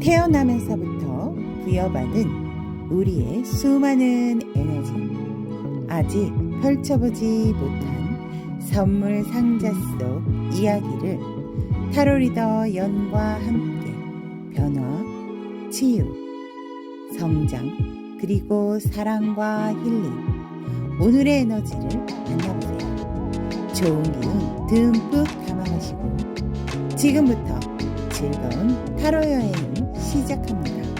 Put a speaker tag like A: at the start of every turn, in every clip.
A: 태어나면서부터 부여받은 우리의 수많은 에너지, 아직 펼쳐보지 못한 선물 상자 속 이야기를 타로 리더 연과 함께 변화, 치유, 성장, 그리고 사랑과 힐링, 오늘의 에너지를 만나보세요. 좋은 기운 듬뿍 담아가시고 지금부터 즐거운 타로 여행을 시작합니다.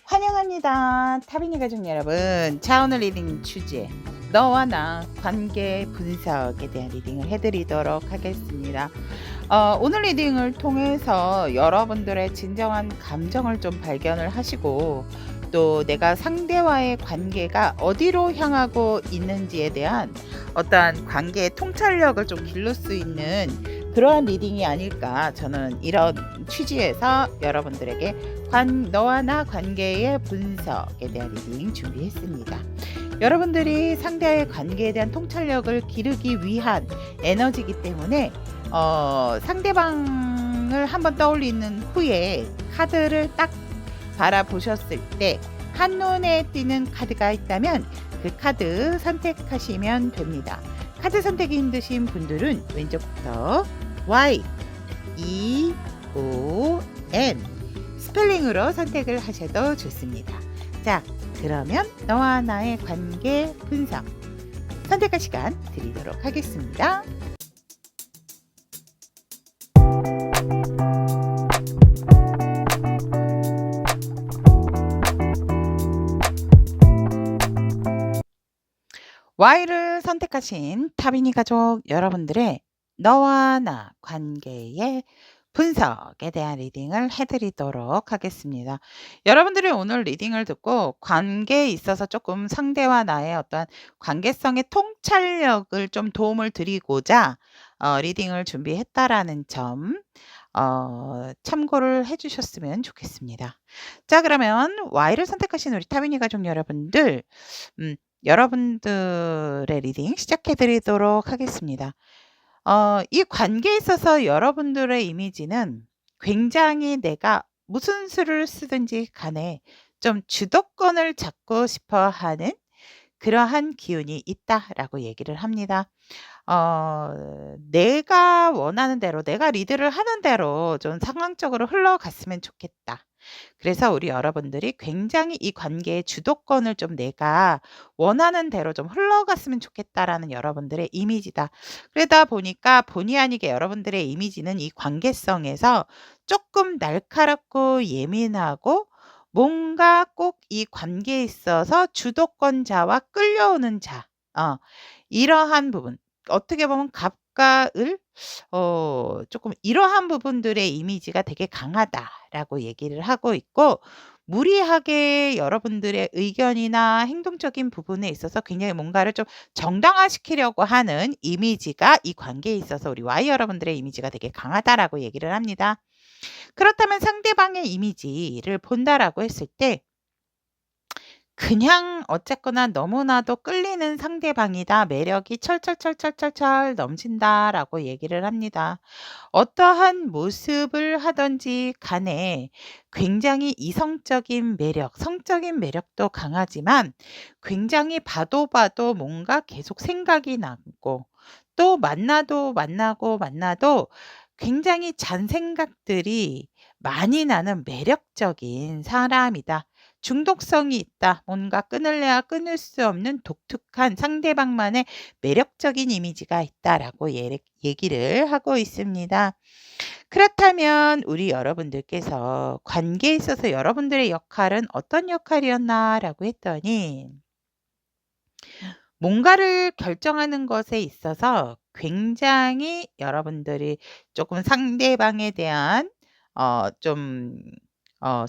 A: 환영합니다. 타비니 가족 여러분. 자, 오늘 리딩 주제, 너와 나 관계 분석에 대한 리딩을 해드리도록 하겠습니다. 오늘 리딩을 통해서 여러분들의 진정한 감정을 좀 발견을 하시고, 또 내가 상대와의 관계가 어디로 향하고 있는지에 대한 어떠한 관계의 통찰력을 좀 기를 수 있는 그러한 리딩이 아닐까, 저는 이런 취지에서 여러분들에게 너와 나 관계의 분석에 대한 리딩 준비했습니다. 여러분들이 상대와의 관계에 대한 통찰력을 기르기 위한 에너지이기 때문에 상대방을 한번 떠올리는 후에 카드를 딱 바라보셨을 때 한눈에 띄는 카드가 있다면 그 카드 선택하시면 됩니다. 카드 선택이 힘드신 분들은 왼쪽부터 Y, E, O, N 스펠링으로 선택을 하셔도 좋습니다. 자, 그러면 너와 나의 관계 분석 선택할 시간 드리도록 하겠습니다. Y를 선택하신 타비니 가족 여러분들의 너와 나 관계의 분석에 대한 리딩을 해드리도록 하겠습니다. 여러분들이 오늘 리딩을 듣고 관계에 있어서 조금 상대와 나의 어떤 관계성의 통찰력을 좀 도움을 드리고자 리딩을 준비했다라는 점 참고를 해주셨으면 좋겠습니다. 자, 그러면 Y를 선택하신 우리 타비니 가족 여러분들, 여러분들의 리딩 시작해 드리도록 하겠습니다. 이 관계에 있어서 여러분들의 이미지는 굉장히 내가 무슨 수를 쓰든지 간에 좀 주도권을 잡고 싶어 하는 그러한 기운이 있다라고 얘기를 합니다. 내가 원하는 대로, 내가 리드를 하는 대로 좀 상황적으로 흘러갔으면 좋겠다. 그래서 우리 여러분들이 굉장히 이 관계의 주도권을 좀 내가 원하는 대로 좀 흘러갔으면 좋겠다라는 여러분들의 이미지다. 그러다 보니까 본의 아니게 여러분들의 이미지는 이 관계성에서 조금 날카롭고 예민하고 뭔가 꼭 이 관계에 있어서 주도권자와 끌려오는 자, 이러한 부분, 어떻게 보면 갑과 을, 조금 이러한 부분들의 이미지가 되게 강하다라고 얘기를 하고 있고, 무리하게 여러분들의 의견이나 행동적인 부분에 있어서 굉장히 뭔가를 좀 정당화시키려고 하는 이미지가 이 관계에 있어서 우리 Y 여러분들의 이미지가 되게 강하다라고 얘기를 합니다. 그렇다면 상대방의 이미지를 본다라고 했을 때 그냥 어쨌거나 너무나도 끌리는 상대방이다. 매력이 철철철철철철 넘친다라고 얘기를 합니다. 어떠한 모습을 하든지 간에 굉장히 이성적인 매력, 성적인 매력도 강하지만 굉장히 봐도 뭔가 계속 생각이 나고, 또 만나도 굉장히 잔생각들이 많이 나는 매력적인 사람이다. 중독성이 있다. 뭔가 끊을래야 끊을 수 없는 독특한 상대방만의 매력적인 이미지가 있다라고 얘기를 하고 있습니다. 그렇다면 우리 여러분들께서 관계에 있어서 여러분들의 역할은 어떤 역할이었나라고 했더니, 뭔가를 결정하는 것에 있어서 굉장히 여러분들이 조금 상대방에 대한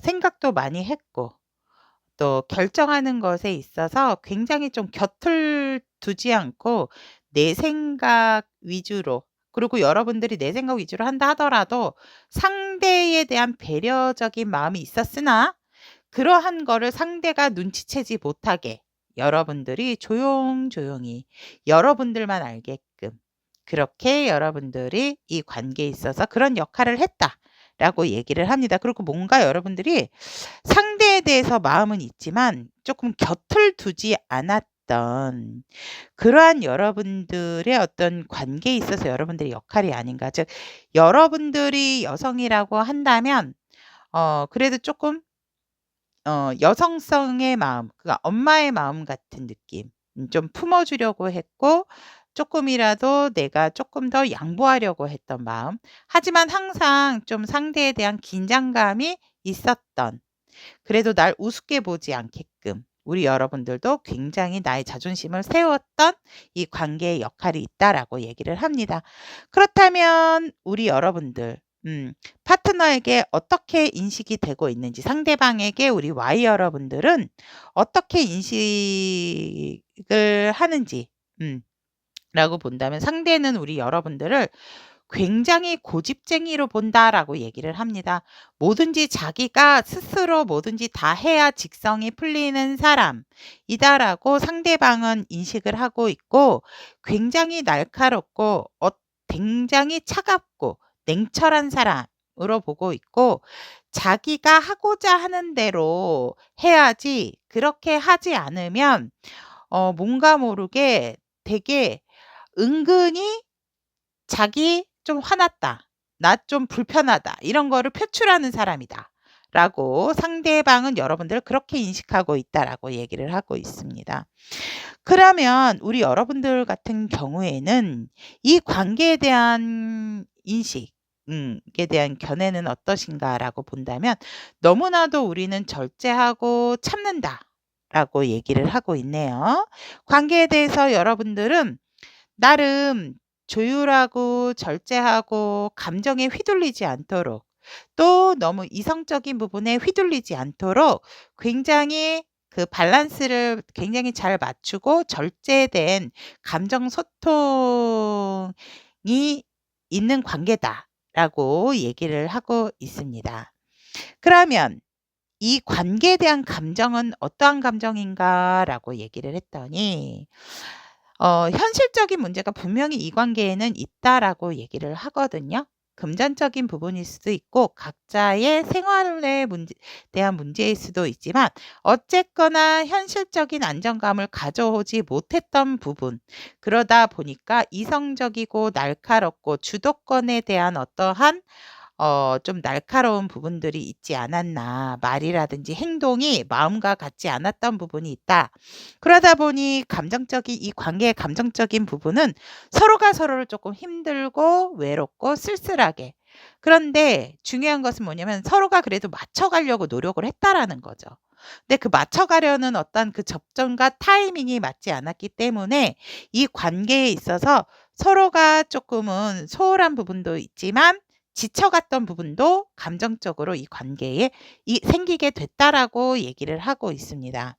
A: 생각도 많이 했고, 또 결정하는 것에 있어서 굉장히 좀 곁을 두지 않고 내 생각 위주로, 그리고 여러분들이 내 생각 위주로 한다 하더라도 상대에 대한 배려적인 마음이 있었으나 그러한 거를 상대가 눈치채지 못하게 여러분들이 조용조용히 여러분들만 알게끔 그렇게 여러분들이 이 관계에 있어서 그런 역할을 했다 라고 얘기를 합니다. 그리고 뭔가 여러분들이 상대에 대해서 마음은 있지만 조금 곁을 두지 않았던 그러한 여러분들의 어떤 관계에 있어서 여러분들의 역할이 아닌가. 즉 여러분들이 여성이라고 한다면 그래도 조금 여성성의 마음, 그러니까 엄마의 마음 같은 느낌 좀 품어 주려고 했고 조금이라도 내가 조금 더 양보하려고 했던 마음. 하지만 항상 좀 상대에 대한 긴장감이 있었던, 그래도 날 우습게 보지 않게끔 우리 여러분들도 굉장히 나의 자존심을 세웠던 이 관계의 역할이 있다라고 얘기를 합니다. 그렇다면 우리 여러분들 파트너에게 어떻게 인식이 되고 있는지, 상대방에게 우리 Y 여러분들은 어떻게 인식을 하는지 라고 본다면, 상대는 우리 여러분들을 굉장히 고집쟁이로 본다라고 얘기를 합니다. 뭐든지 자기가 스스로 뭐든지 다 해야 직성이 풀리는 사람이다라고 상대방은 인식을 하고 있고, 굉장히 날카롭고 굉장히 차갑고 냉철한 사람으로 보고 있고, 자기가 하고자 하는 대로 해야지 그렇게 하지 않으면 뭔가 모르게 되게 은근히 자기 좀 화났다, 나 좀 불편하다, 이런 거를 표출하는 사람이다 라고 상대방은 여러분들을 그렇게 인식하고 있다라고 얘기를 하고 있습니다. 그러면 우리 여러분들 같은 경우에는 이 관계에 대한 인식, 에 대한 견해는 어떠신가라고 본다면, 너무나도 우리는 절제하고 참는다라고 얘기를 하고 있네요. 관계에 대해서 여러분들은 나름 조율하고 절제하고 감정에 휘둘리지 않도록, 또 너무 이성적인 부분에 휘둘리지 않도록 굉장히 그 밸런스를 굉장히 잘 맞추고 절제된 감정 소통이 있는 관계다라고 얘기를 하고 있습니다. 그러면 이 관계에 대한 감정은 어떠한 감정인가라고 얘기를 했더니 현실적인 문제가 분명히 이 관계에는 있다라고 얘기를 하거든요. 금전적인 부분일 수도 있고 각자의 생활에 대한 문제일 수도 있지만, 어쨌거나 현실적인 안정감을 가져오지 못했던 부분, 그러다 보니까 이성적이고 날카롭고 주도권에 대한 어떠한 좀 날카로운 부분들이 있지 않았나. 말이라든지 행동이 마음과 같지 않았던 부분이 있다. 그러다 보니 이 관계의 감정적인 부분은 서로가 서로를 조금 힘들고 외롭고 쓸쓸하게. 그런데 중요한 것은 뭐냐면 서로가 그래도 맞춰가려고 노력을 했다라는 거죠. 근데 그 맞춰가려는 어떤 그 접점과 타이밍이 맞지 않았기 때문에 이 관계에 있어서 서로가 조금은 소홀한 부분도 있지만 지쳐갔던 부분도 감정적으로 이 관계에 생기게 됐다라고 얘기를 하고 있습니다.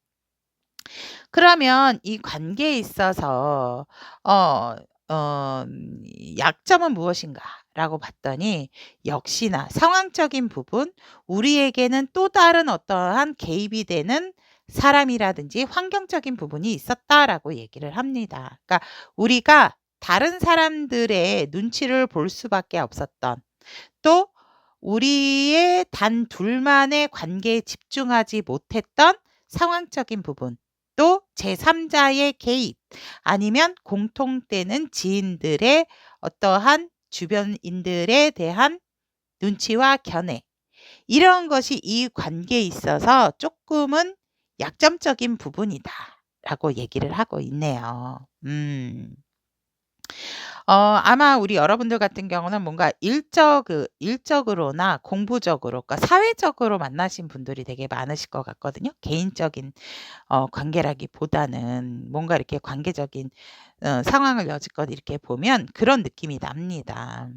A: 그러면 이 관계에 있어서 어 약점은 무엇인가라고 봤더니, 역시나 상황적인 부분, 우리에게는 또 다른 어떠한 개입이 되는 사람이라든지 환경적인 부분이 있었다라고 얘기를 합니다. 그러니까 우리가 다른 사람들의 눈치를 볼 수밖에 없었던, 또 우리의 단 둘만의 관계에 집중하지 못했던 상황적인 부분, 또 제3자의 개입, 아니면 공통되는 지인들의 어떠한 주변인들에 대한 눈치와 견해, 이런 것이 이 관계에 있어서 조금은 약점적인 부분이다라고 얘기를 하고 있네요. 아마 우리 여러분들 같은 경우는 뭔가 일적으로나 공부적으로, 그러니까 사회적으로 만나신 분들이 되게 많으실 것 같거든요. 개인적인 관계라기보다는 뭔가 이렇게 관계적인 상황을 여지껏 이렇게 보면 그런 느낌이 납니다.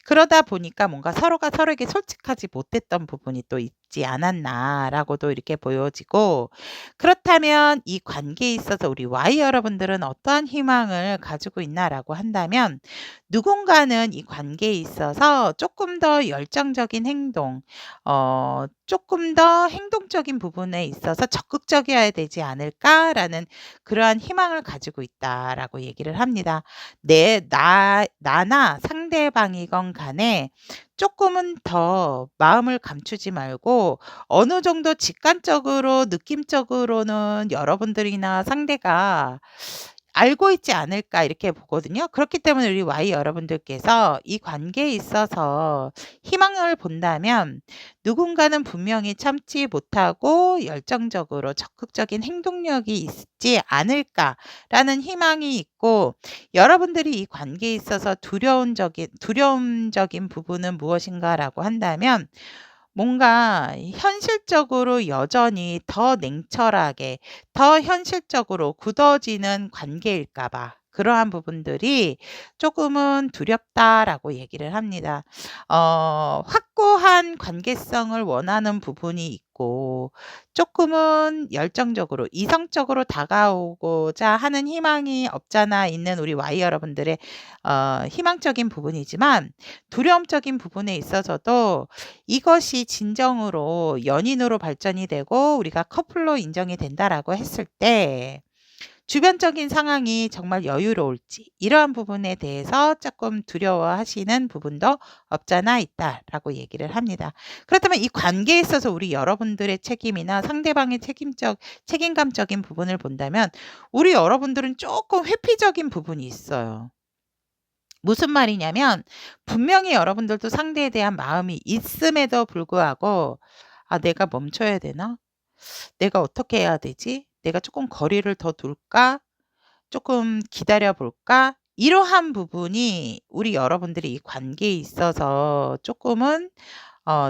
A: 그러다 보니까 뭔가 서로가 서로에게 솔직하지 못했던 부분이 또 있지 않았나라고도 이렇게 보여지고, 그렇다면 이 관계에 있어서 우리 Y 여러분들은 어떠한 희망을 가지고 있나라고 한다면, 누군가는 이 관계에 있어서 조금 더 열정적인 행동, 조금 더 행동적인 부분에 있어서 적극적이어야 되지 않을까라는 그러한 희망을 가지고 있다라고 얘기를 합니다. 나나 상대방이건 간에 쪼끔은 더 마음을 감추지 말고 어느 정도 직관적으로 느낌적으로는 여러분들이나 상대가 알고 있지 않을까 이렇게 보거든요. 그렇기 때문에 우리 Y 여러분들께서 이 관계에 있어서 희망을 본다면 누군가는 분명히 참지 못하고 열정적으로 적극적인 행동력이 있지 않을까라는 희망이 있고, 여러분들이 이 관계에 있어서 두려움적인 부분은 무엇인가라고 한다면 뭔가 현실적으로 여전히 더 냉철하게 더 현실적으로 굳어지는 관계일까 봐 그러한 부분들이 조금은 두렵다라고 얘기를 합니다. 확고한 관계성을 원하는 부분이 있고 조금은 열정적으로 이성적으로 다가오고자 하는 희망이 없잖아 있는 우리 Y 여러분들의 희망적인 부분이지만, 두려움적인 부분에 있어서도 이것이 진정으로 연인으로 발전이 되고 우리가 커플로 인정이 된다라고 했을 때 주변적인 상황이 정말 여유로울지 이러한 부분에 대해서 조금 두려워하시는 부분도 없잖아 있다라고 얘기를 합니다. 그렇다면 이 관계에 있어서 우리 여러분들의 책임이나 상대방의 책임감적인 부분을 본다면 우리 여러분들은 조금 회피적인 부분이 있어요. 무슨 말이냐면 분명히 여러분들도 상대에 대한 마음이 있음에도 불구하고 '아 내가 멈춰야 되나? 내가 어떻게 해야 되지? 내가 조금 거리를 더 둘까? 조금 기다려 볼까?' 이러한 부분이 우리 여러분들이 이 관계에 있어서 조금은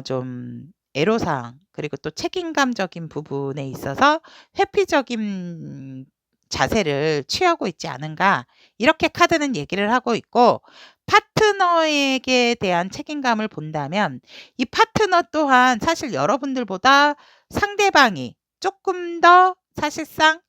A: 좀 애로사항 그리고 또 책임감적인 부분에 있어서 회피적인 자세를 취하고 있지 않은가, 이렇게 카드는 얘기를 하고 있고, 파트너에게 대한 책임감을 본다면 이 파트너 또한 사실 여러분들보다 상대방이 조금 더 사실상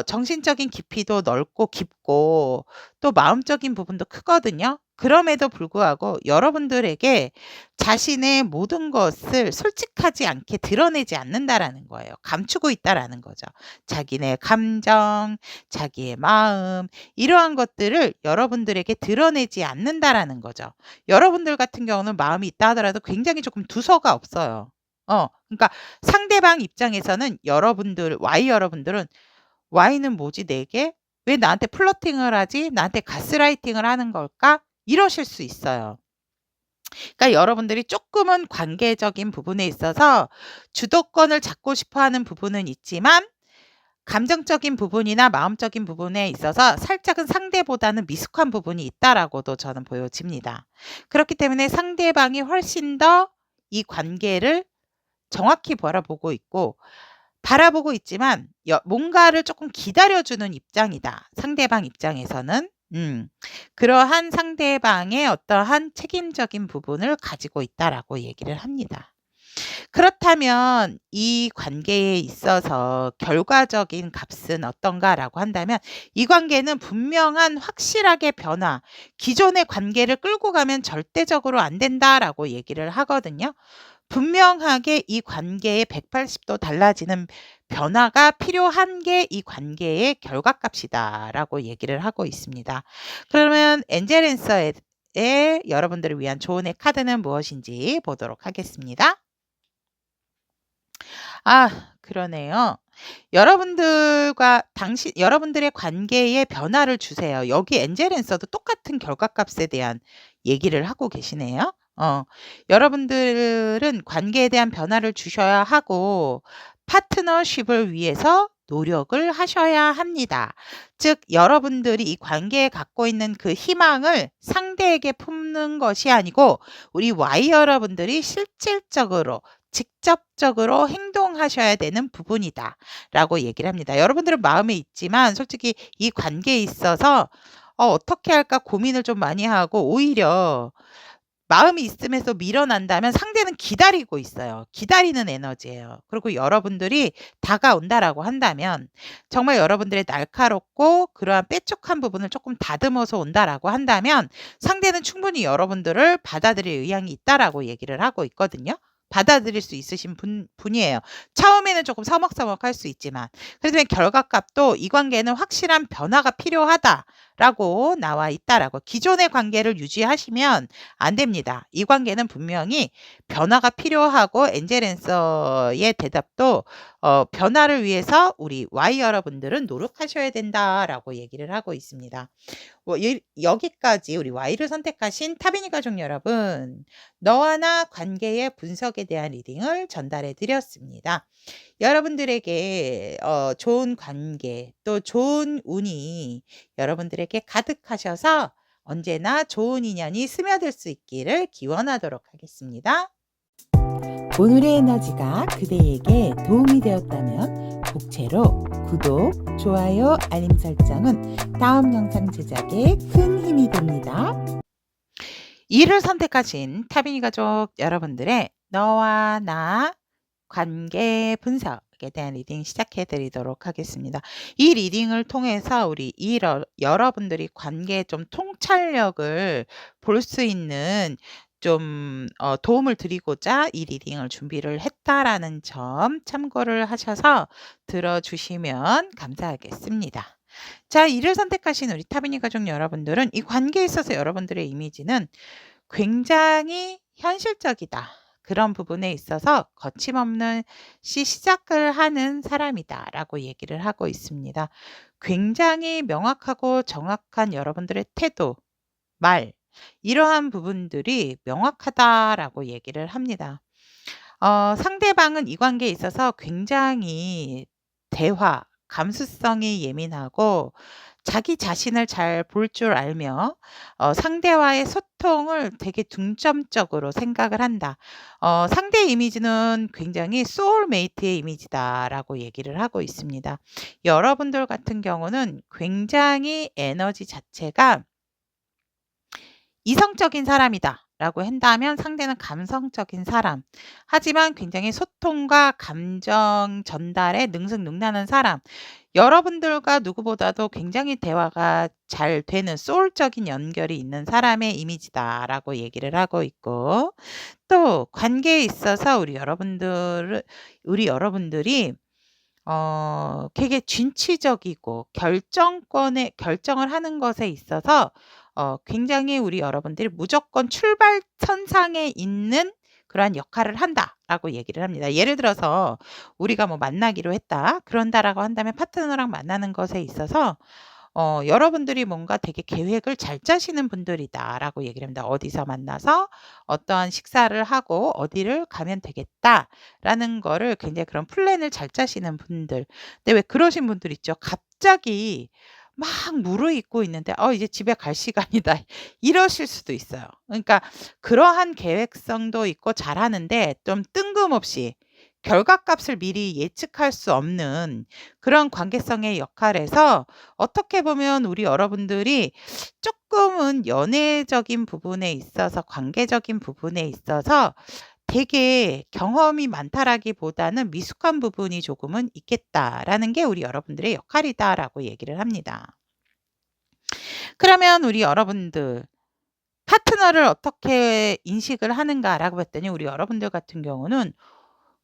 A: 정신적인 깊이도 넓고 깊고 또 마음적인 부분도 크거든요. 그럼에도 불구하고 여러분들에게 자신의 모든 것을 솔직하지 않게 드러내지 않는다라는 거예요. 감추고 있다라는 거죠. 자기네 감정, 자기의 마음, 이러한 것들을 여러분들에게 드러내지 않는다라는 거죠. 여러분들 같은 경우는 마음이 있다 하더라도 굉장히 조금 두서가 없어요. 그러니까 상대방 입장에서는 여러분들 Y 여러분들은 'Y는 뭐지 내게? 왜 나한테 플러팅을 하지? 나한테 가스라이팅을 하는 걸까?' 이러실 수 있어요. 그러니까 여러분들이 쪼끔은 관계적인 부분에 있어서 주도권을 잡고 싶어 하는 부분은 있지만 감정적인 부분이나 마음적인 부분에 있어서 살짝은 상대보다는 미숙한 부분이 있다라고도 저는 보여집니다. 그렇기 때문에 상대방이 훨씬 더 이 관계를 정확히 바라보고 있지만 뭔가를 조금 기다려 주는 입장이다, 상대방 입장에서는. 그러한 상대방의 어떠한 책임적인 부분을 가지고 있다라고 얘기를 합니다. 그렇다면 이 관계에 있어서 결과적인 값은 어떤가라고 한다면 이 관계는 분명한 확실하게 기존의 관계를 끌고 가면 절대적으로 안 된다라고 얘기를 하거든요. 분명하게 이 관계에 180도 달라지는 변화가 필요한 게 이 관계의 결과값이다라고 얘기를 하고 있습니다. 그러면 엔젤 앤서의 여러분들을 위한 조언의 카드는 무엇인지 보도록 하겠습니다. 그러네요. 여러분들의 관계에 변화를 주세요. 여기 엔젤 앤서도 똑같은 결과값에 대한 얘기를 하고 계시네요. 여러분들은 관계에 대한 변화를 주셔야 하고 파트너십을 위해서 노력을 하셔야 합니다. 즉 여러분들이 이 관계에 갖고 있는 그 희망을 상대에게 품는 것이 아니고 우리 Y 여러분들이 실질적으로 직접적으로 행동하셔야 되는 부분이다라고 얘기를 합니다. 여러분들은 마음에 있지만 솔직히 이 관계에 있어서 어떻게 할까 고민을 좀 많이 하고, 오히려 마음이 있음에서 밀어난다면 상대는 기다리고 있어요. 기다리는 에너지예요. 그리고 여러분들이 다가온다라고 한다면 정말 여러분들의 날카롭고 그러한 빼쪽한 부분을 조금 다듬어서 온다라고 한다면 상대는 충분히 여러분들을 받아들일 의향이 있다라고 얘기를 하고 있거든요. 받아들일 수 있으신 분이에요. 처음에는 조금 서먹서먹할 수 있지만, 그래서 결과값도 이 관계는 확실한 변화가 필요하다 라고 나와 있다라고. 기존의 관계를 유지하시면 안 됩니다. 이 관계는 분명히 변화가 필요하고 엔젤앤서의 대답도 변화를 위해서 우리 Y 여러분들은 노력하셔야 된다라고 얘기를 하고 있습니다. 여기까지 우리 Y를 선택하신 타비니 가족 여러분, 너와 나 관계의 분석에 대한 리딩을 전달해 드렸습니다. 여러분들에게 좋은 관계 또 좋은 운이 여러분들에게 가득하셔서 언제나 좋은 인연이 스며들 수 있기를 기원하도록 하겠습니다.
B: 오늘의 에너지가 그대에게 도움이 되었다면 복채로 구독, 좋아요, 알림 설정은 다음 영상 제작에 큰 힘이 됩니다.
A: 이를 선택하신 타비니 가족 여러분들의 너와 나 관계 분석에 대한 리딩 시작해 드리도록 하겠습니다. 이 리딩을 통해서 우리 여러분들이 관계의 좀 통찰력을 볼 수 있는 좀 도움을 드리고자 이 리딩을 준비를 했다라는 점 참고를 하셔서 들어주시면 감사하겠습니다. 자, 이를 선택하신 우리 타비니 가족 여러분들은 이 관계에 있어서 여러분들의 이미지는 굉장히 현실적이다. 그런 부분에 있어서 거침없는 시작을 하는 사람이다라고 얘기를 하고 있습니다. 굉장히 명확하고 정확한 여러분들의 태도, 말, 이러한 부분들이 명확하다라고 얘기를 합니다. 상대방은 이 관계에 있어서 굉장히 대화, 감수성이 예민하고 자기 자신을 잘 볼 줄 알며 상대와의 소통을 되게 중점적으로 생각을 한다. 상대 이미지는 굉장히 소울메이트의 이미지다라고 얘기를 하고 있습니다. 여러분들 같은 경우는 굉장히 에너지 자체가 이성적인 사람이다 라고 한다면 상대는 감성적인 사람. 하지만 굉장히 소통과 감정 전달에 능수능란한 사람. 여러분들과 누구보다도 굉장히 대화가 잘 되는 소울적인 연결이 있는 사람의 이미지다라고 얘기를 하고 있고, 또 관계에 있어서 우리 여러분들이 되게 진취적이고 결정을 하는 것에 있어서 굉장히 우리 여러분들이 무조건 출발선상에 있는 그러한 역할을 한다라고 얘기를 합니다. 예를 들어서 우리가 뭐 만나기로 했다. 그런다라고 한다면 파트너랑 만나는 것에 있어서 여러분들이 뭔가 되게 계획을 잘 짜시는 분들이다라고 얘기를 합니다. 어디서 만나서 어떠한 식사를 하고 어디를 가면 되겠다라는 거를 굉장히 그런 플랜을 잘 짜시는 분들. 근데 왜 그러신 분들 있죠. 갑자기 막 무르익고 있는데 이제 집에 갈 시간이다. 이러실 수도 있어요. 그러니까 그러한 계획성도 있고 잘하는데 좀 뜬금없이 결과값을 미리 예측할 수 없는 그런 관계성의 역할에서 어떻게 보면 우리 여러분들이 조금은 연애적인 부분에 있어서 관계적인 부분에 있어서 되게 경험이 많다라기보다는 미숙한 부분이 조금은 있겠다라는 게 우리 여러분들의 역할이다라고 얘기를 합니다. 그러면 우리 여러분들 파트너를 어떻게 인식을 하는가라고 했더니 우리 여러분들 같은 경우는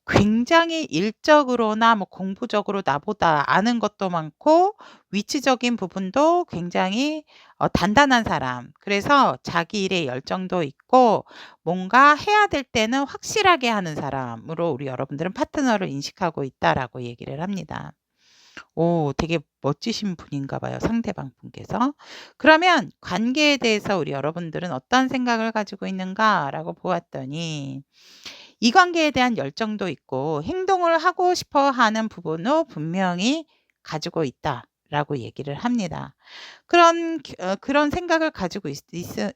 A: 굉장히 일적으로나 뭐 공부적으로 나보다 아는 것도 많고 위치적인 부분도 굉장히 단단한 사람. 그래서 자기 일에 열정도 있고 뭔가 해야 될 때는 확실하게 하는 사람으로 우리 여러분들은 파트너를 인식하고 있다라고 얘기를 합니다. 오, 되게 멋지신 분인가 봐요, 상대방 분께서. 그러면 관계에 대해서 우리 여러분들은 어떤 생각을 가지고 있는가라고 보았더니 이 관계에 대한 열정도 있고 행동을 하고 싶어 하는 부분도 분명히 가지고 있다라고 얘기를 합니다. 그런 생각을 가지고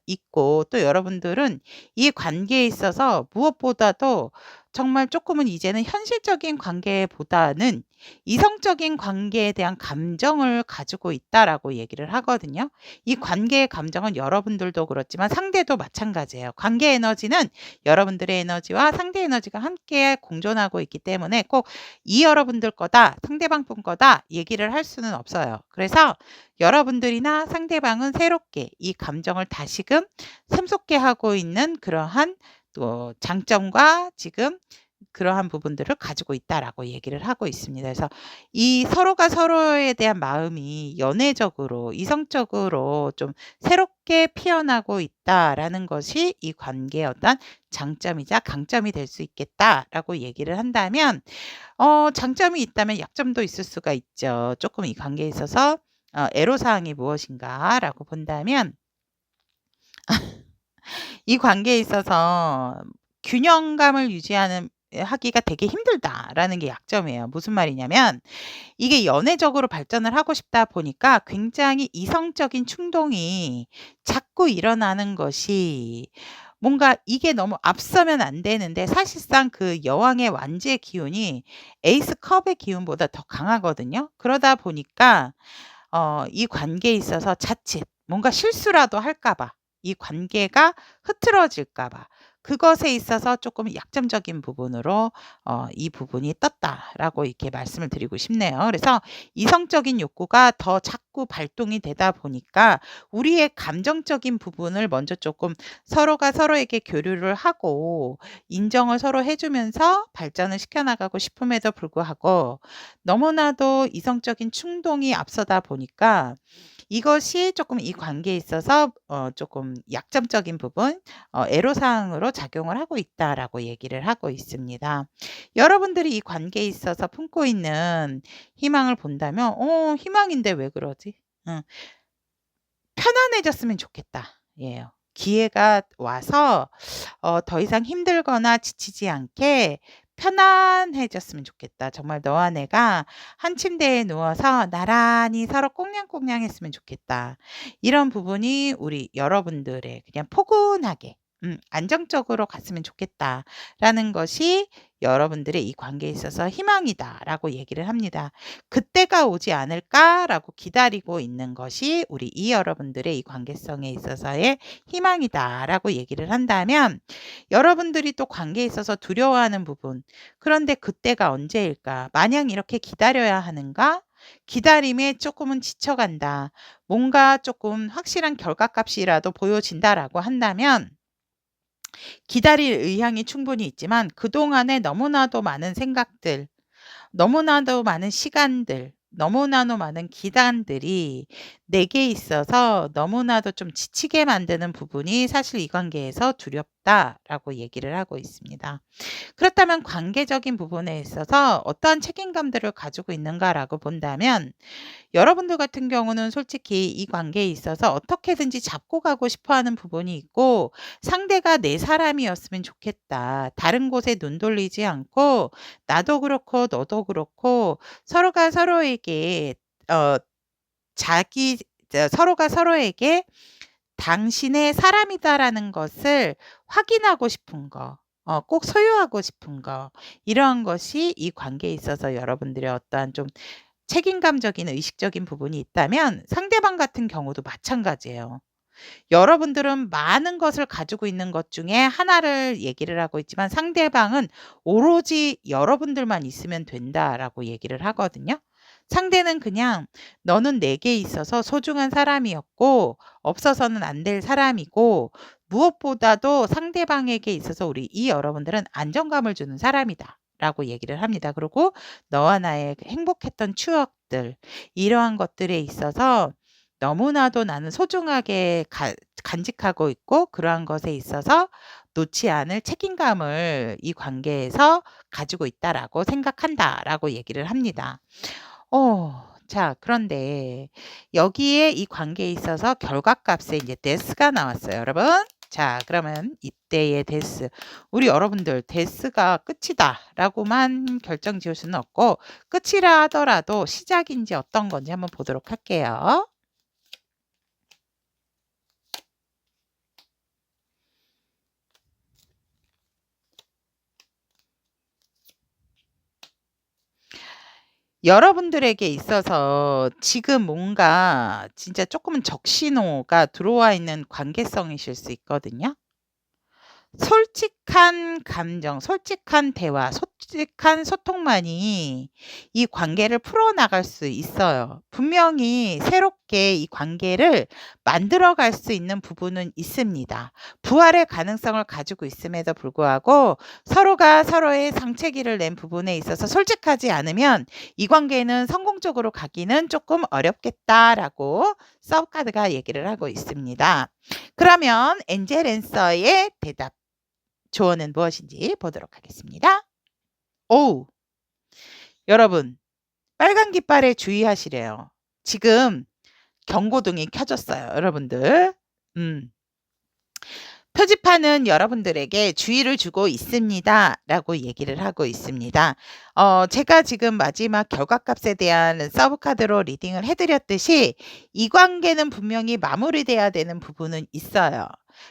A: 있고 또 여러분들은 이 관계에 있어서 무엇보다도 정말 조금은 이제는 현실적인 관계보다는 이성적인 관계에 대한 감정을 가지고 있다라고 얘기를 하거든요. 이 관계의 감정은 여러분들도 그렇지만 상대도 마찬가지예요. 관계 에너지는 여러분들의 에너지와 상대 에너지가 함께 공존하고 있기 때문에 꼭 이 여러분들 거다, 상대방 분 거다 얘기를 할 수는 없어요. 그래서 여러분들이나 상대방은 새롭게 이 감정을 다시금 샘솟게 하고 있는 그러한 또 장점과 지금 그러한 부분들을 가지고 있다라고 얘기를 하고 있습니다. 그래서 이 서로가 서로에 대한 마음이 연애적으로, 이성적으로 좀 새롭게 피어나고 있다라는 것이 이 관계의 어떤 장점이자 강점이 될 수 있겠다라고 얘기를 한다면, 장점이 있다면 약점도 있을 수가 있죠. 조금 이 관계에 있어서 애로사항이 무엇인가라고 본다면, 이 관계에 있어서 균형감을 하기가 되게 힘들다라는 게 약점이에요. 무슨 말이냐면, 이게 연애적으로 발전을 하고 싶다 보니까 굉장히 이성적인 충동이 자꾸 일어나는 것이, 뭔가 이게 너무 앞서면 안 되는데, 사실상 그 여왕의 완지의 기운이 에이스 컵의 기운보다 더 강하거든요. 그러다 보니까 이 관계에 있어서 자칫 뭔가 실수라도 할까 봐, 이 관계가 흐트러질까 봐, 그것에 있어서 조금 약점적인 부분으로 이 부분이 떴다라고 이렇게 말씀을 드리고 싶네요. 그래서 이성적인 욕구가 더 자꾸 발동이 되다 보니까 우리의 감정적인 부분을 먼저 조금 서로가 서로에게 교류를 하고 인정을 서로 해주면서 발전을 시켜나가고 싶음에도 불구하고, 너무나도 이성적인 충동이 앞서다 보니까 이것이 조금 이 관계에 있어서 조금 약점적인 부분, 애로사항으로 작용을 하고 있다라고 얘기를 하고 있습니다. 여러분들이 이 관계에 있어서 품고 있는 희망을 본다면, 희망인데 왜 그러지? 편안해졌으면 좋겠다. 예요. 기회가 와서 더 이상 힘들거나 지치지 않게 편안해졌으면 좋겠다. 정말 너와 내가 한 침대에 누워서 나란히 서로 꽁냥꽁냥 했으면 좋겠다. 이런 부분이 우리 여러분들의 그냥 포근하게 안정적으로 갔으면 좋겠다라는 것이 여러분들의 이 관계에 있어서 희망이다라고 얘기를 합니다. 그때가 오지 않을까라고 기다리고 있는 것이 우리 이 여러분들의 이 관계성에 있어서의 희망이다라고 얘기를 한다면, 여러분들이 또 관계에 있어서 두려워하는 부분, 그런데 그때가 언제일까? 마냥 이렇게 기다려야 하는가? 기다림에 조금은 지쳐간다. 뭔가 조금 확실한 결과값이라도 보여진다라고 한다면, 기다릴 의향이 충분히 있지만 그동안에 너무나도 많은 생각들, 너무나도 많은 시간들, 너무나도 많은 기간들이 내게 있어서 너무나도 좀 지치게 만드는 부분이 사실 이 관계에서 두렵다라고 얘기를 하고 있습니다. 그렇다면 관계적인 부분에 있어서 어떠한 책임감들을 가지고 있는가라고 본다면, 여러분들 같은 경우는 솔직히 이 관계에 있어서 어떻게든지 잡고 가고 싶어 하는 부분이 있고, 상대가 내 사람이었으면 좋겠다. 다른 곳에 눈 돌리지 않고 나도 그렇고 너도 그렇고 서로가 서로에게 어 자기 서로가 서로에게 당신의 사람이다라는 것을 확인하고 싶은 거, 꼭 소유하고 싶은 거, 이러한 것이 이 관계에 있어서 여러분들의 어떠한 좀 책임감적인 의식적인 부분이 있다면, 상대방 같은 경우도 마찬가지예요. 여러분들은 많은 것을 가지고 있는 것 중에 하나를 얘기를 하고 있지만, 상대방은 오로지 여러분들만 있으면 된다라고 얘기를 하거든요. 상대는 그냥 너는 내게 있어서 소중한 사람이었고 없어서는 안 될 사람이고, 무엇보다도 상대방에게 있어서 우리 이 여러분들은 안정감을 주는 사람이다 라고 얘기를 합니다. 그리고 너와 나의 행복했던 추억들, 이러한 것들에 있어서 너무나도 나는 소중하게 간직하고 있고, 그러한 것에 있어서 놓지 않을 책임감을 이 관계에서 가지고 있다라고 생각한다라고 얘기를 합니다. 자, 그런데 여기에 이 관계에 있어서 결과값에 이제 데스가 나왔어요, 여러분. 자, 그러면 이때의 데스. 우리 여러분들 데스가 끝이다라고만 결정 지을 수는 없고, 끝이라 하더라도 시작인지 어떤 건지 한번 보도록 할게요. 여러분들에게 있어서 지금 뭔가 진짜 조금은 적신호가 들어와 있는 관계성이실 수 있거든요. 솔직한 감정, 솔직한 대화, 솔직한 소통만이 이 관계를 풀어나갈 수 있어요. 분명히 새롭게 이 관계를 만들어갈 수 있는 부분은 있습니다. 부활의 가능성을 가지고 있음에도 불구하고 서로가 서로의 상체기를 낸 부분에 있어서 솔직하지 않으면 이 관계는 성공적으로 가기는 조금 어렵겠다라고 서브카드가 얘기를 하고 있습니다. 그러면 엔젤 앤서의 대답 조언은 무엇인지 보도록 하겠습니다. 오우, 여러분, 빨간 깃발에 주의하시래요. 지금 경고등이 켜졌어요, 여러분들. 표지판은 여러분들에게 주의를 주고 있습니다 라고 얘기를 하고 있습니다. 제가 지금 마지막 결과값에 대한 서브카드로 리딩을 해드렸듯이 이 관계는 분명히 마무리돼야 되는 부분은 있어요.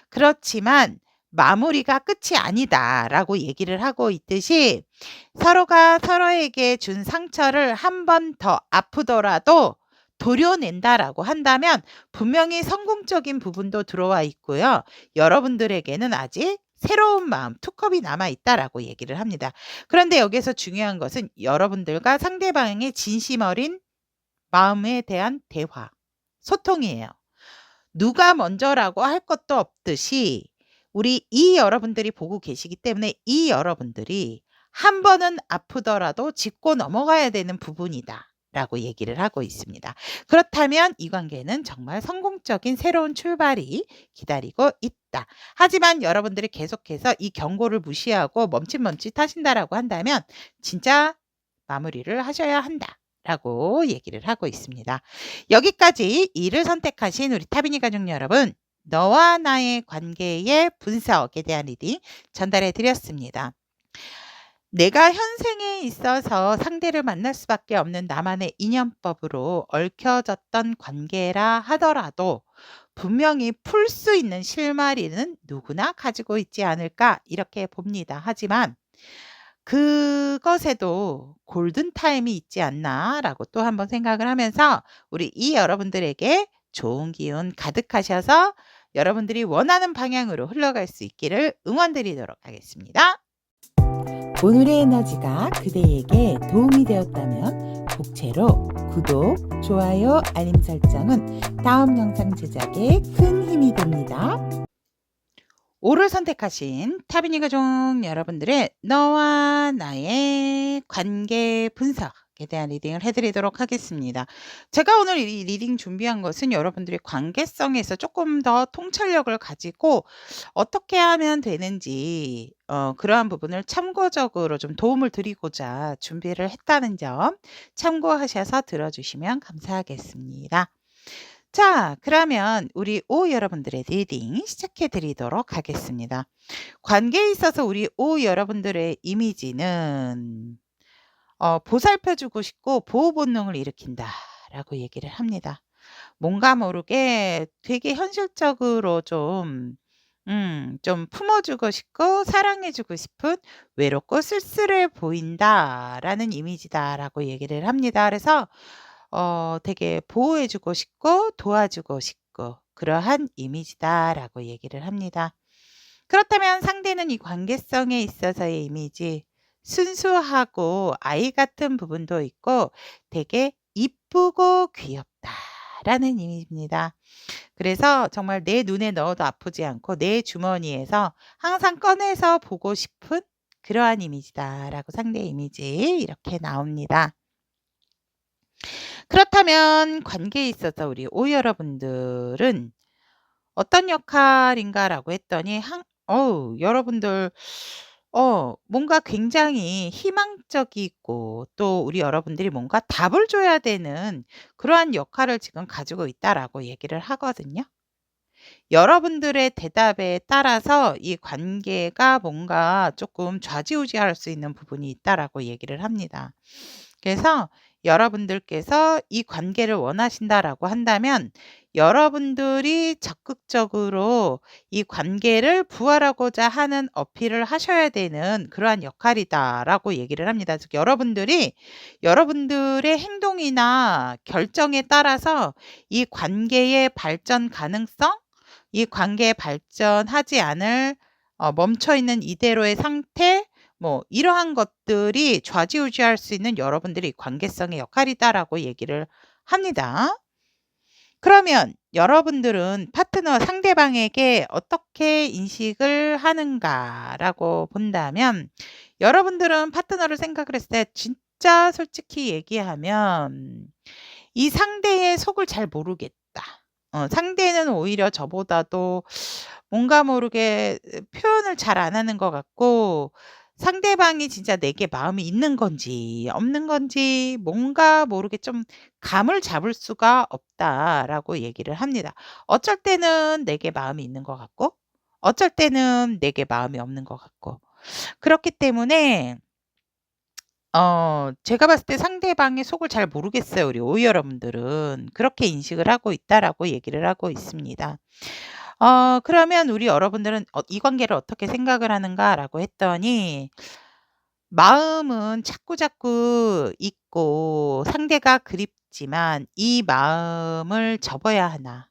A: 그렇지만 마무리가 끝이 아니다 라고 얘기를 하고 있듯이 서로가 서로에게 준 상처를 한 번 더 아프더라도 도려낸다라고 한다면 분명히 성공적인 부분도 들어와 있고요. 여러분들에게는 아직 새로운 마음, 투컵이 남아있다라고 얘기를 합니다. 그런데 여기서 중요한 것은 여러분들과 상대방의 진심 어린 마음에 대한 대화, 소통이에요. 누가 먼저라고 할 것도 없듯이 우리 이 여러분들이 보고 계시기 때문에 이 여러분들이 한 번은 아프더라도 짚고 넘어가야 되는 부분이다. 라고 얘기를 하고 있습니다. 그렇다면 이 관계는 정말 성공적인 새로운 출발이 기다리고 있다. 하지만 여러분들이 계속해서 이 경고를 무시하고 멈칫멈칫 하신다라고 한다면 진짜 마무리를 하셔야 한다. 라고 얘기를 하고 있습니다. 여기까지 이를 선택하신 우리 타비니 가족 여러분, 너와 나의 관계의 분석에 대한 리딩 전달해 드렸습니다. 내가 현생에 있어서 상대를 만날 수밖에 없는 나만의 인연법으로 얽혀졌던 관계라 하더라도 분명히 풀 수 있는 실마리는 누구나 가지고 있지 않을까 이렇게 봅니다. 하지만 그것에도 골든타임이 있지 않나라고 또 한번 생각을 하면서 우리 이 여러분들에게 좋은 기운 가득하셔서 여러분들이 원하는 방향으로 흘러갈 수 있기를 응원드리도록 하겠습니다.
B: 오늘의 에너지가 그대에게 도움이 되었다면 복채로 구독, 좋아요, 알림 설정은 다음 영상 제작에 큰 힘이 됩니다.
A: 오를 선택하신 타비니 가족 여러분들의 너와 나의 관계 분석에 대한 리딩을 해드리도록 하겠습니다. 제가 오늘 이 리딩 준비한 것은 여러분들의 관계성에서 조금 더 통찰력을 가지고 어떻게 하면 되는지 그러한 부분을 참고적으로 좀 도움을 드리고자 준비를 했다는 점 참고하셔서 들어주시면 감사하겠습니다. 자, 그러면 우리 오 여러분들의 리딩 시작해 드리도록 하겠습니다. 관계에 있어서 우리 오 여러분들의 이미지는 보살펴 주고 싶고 보호 본능을 일으킨다라고 얘기를 합니다. 뭔가 모르게 되게 현실적으로 좀 품어주고 싶고 사랑해주고 싶은 외롭고 쓸쓸해 보인다라는 이미지다라고 얘기를 합니다. 그래서 되게 보호해주고 싶고 도와주고 싶고 그러한 이미지다라고 얘기를 합니다. 그렇다면 상대는 이 관계성에 있어서의 이미지 순수하고 아이 같은 부분도 있고 되게 이쁘고 귀엽다라는 이미지입니다. 그래서 정말 내 눈에 넣어도 아프지 않고 내 주머니에서 항상 꺼내서 보고 싶은 그러한 이미지다라고 상대 이미지 이렇게 나옵니다. 그렇다면 관계에 있어서 우리 오 여러분들은 어떤 역할인가라고 했더니 여러분들 뭔가 굉장히 희망적이고 또 우리 여러분들이 뭔가 답을 줘야 되는 그러한 역할을 지금 가지고 있다라고 얘기를 하거든요. 여러분들의 대답에 따라서 이 관계가 뭔가 조금 좌지우지할 수 있는 부분이 있다라고 얘기를 합니다. 그래서 여러분들께서 이 관계를 원하신다라고 한다면 여러분들이 적극적으로 이 관계를 부활하고자 하는 어필을 하셔야 되는 그러한 역할이다라고 얘기를 합니다. 즉 여러분들이 여러분들의 행동이나 결정에 따라서 이 관계의 발전 가능성, 이 관계에 발전하지 않을 멈춰 있는 이대로의 상태, 뭐 이러한 것들이 좌지우지할 수 있는 여러분들의 관계성의 역할이다라고 얘기를 합니다. 그러면 여러분들은 파트너 상대방에게 어떻게 인식을 하는가라고 본다면 여러분들은 파트너를 생각을 했을 때 진짜 솔직히 얘기하면 이 상대의 속을 잘 모르겠다. 상대는 오히려 저보다도 뭔가 모르게 표현을 잘 안 하는 것 같고 상대방이 진짜 내게 마음이 있는 건지 없는 건지 뭔가 모르게 좀 감을 잡을 수가 없다라고 얘기를 합니다. 어쩔 때는 내게 마음이 있는 것 같고 어쩔 때는 내게 마음이 없는 것 같고 그렇기 때문에 제가 봤을 때 상대방의 속을 잘 모르겠어요. 우리 오이 여러분들은. 그렇게 인식을 하고 있다라고 얘기를 하고 있습니다. 그러면 우리 여러분들은 이 관계를 어떻게 생각을 하는가라고 했더니 마음은 자꾸자꾸 있고 상대가 그립지만 이 마음을 접어야 하나.